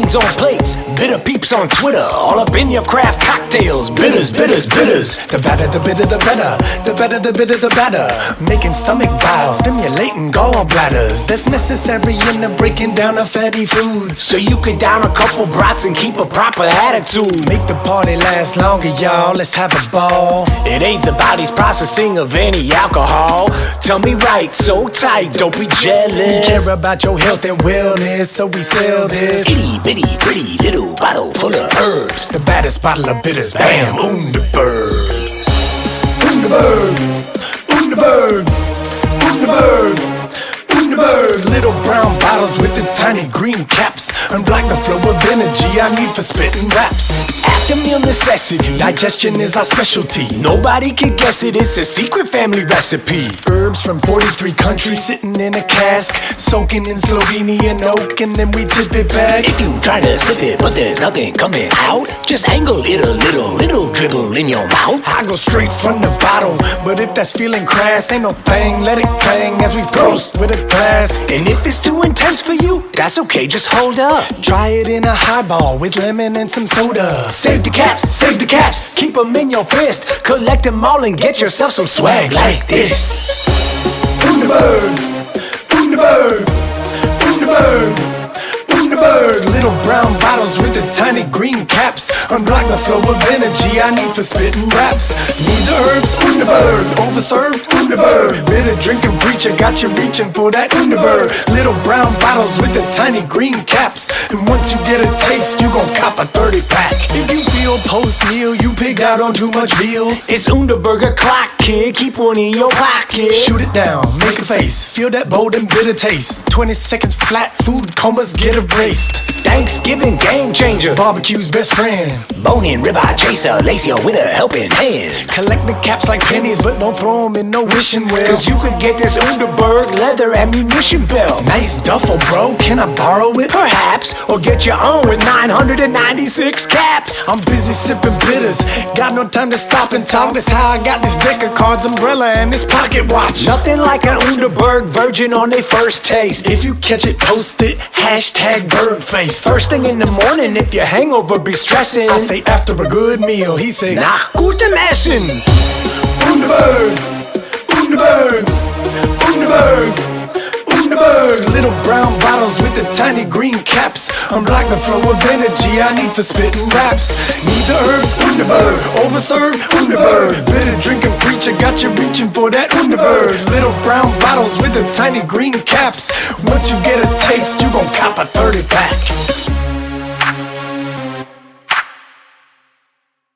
wines on plates, bitter peeps on Twitter, all up in your craft cocktails. Bitters, bitters, bitters. The better, the bitter, the better. The better, the bitter, the better. Making stomach bile, stimulating gallbladders. That's necessary in the breaking down of fatty foods. So you can down a couple brats and keep a proper attitude. Make the party last longer, y'all. Let's have a ball. It aids the body's processing of any alcohol. Tell me right, so tight, don't be jealous. We care about your health and wellness, so we sell this itty bitty pretty little bottle full of herbs. The baddest bottle of bitters, bam, Underberg. Underberg, Underberg, Underberg, Underberg. Little brown bottles with the tiny green caps unblock the flow of energy I need for spitting raps. After meal necessity, digestion is our specialty. Nobody can guess it, it's a secret family recipe. Herbs from 43 countries sitting in a cask, soaking in Slovenian oak, and then we tip it back. If you try to sip it but there's nothing coming out, just angle it a little dribble in your mouth. I go straight from the bottle, but if that's feeling crass, ain't no thing, let it bang as we toast with a glass. And if it's too intense for you, that's okay, just hold up. Try it in a highball with lemon and some soda. Save the caps, save the caps. Keep them in your fist, collect them all and get yourself some swag like this. Underberg, Underberg, Underberg, Underberg. Little brown bottles with the tiny green caps unblock the flow of energy I need for spitting raps. Need the herbs, Underberg. Overserved, Underberg. Bitter drinking preacher got you reaching for that Underberg. Little brown bottles with the tiny green caps, and once you get a taste, you gon' cop a 30 pack. If you feel post-meal, you pigged out on too much veal, it's Underberg o'clock, kid, keep one in your pocket. Shoot it down, make a face, feel that bold and bitter taste. 20 seconds flat, food comas get erased. Thanksgiving game changer, Barbecue's best friend. Bone-in ribeye chaser, lace you with a helping hand. Collect the caps like pennies, but don't throw them in no wishing well, cause you could get this Underberg leather ammunition belt. Nice duffel, bro, can I borrow it? Perhaps, or get your own with 996 caps. I'm busy sipping bitters, got no time to stop and talk. That's how I got this deck of cards, umbrella, and this pocket watch. Nothing like an Underberg virgin on their first taste. If you catch it, post it, hashtag bird face. First thing in the morning, if your hangover be stressing, I say after a good meal, he say nach gutem Essen. Underberg, Underberg, Underberg, Underberg. Little brown bottles with the tiny green caps unblock the flow of energy I need for spitting raps. Need the herbs, Underberg. Overserved, Underberg. Bitter drinking preacher got you reaching for that Underberg. Little brown bottles with the tiny green caps, once you get a taste, you gon'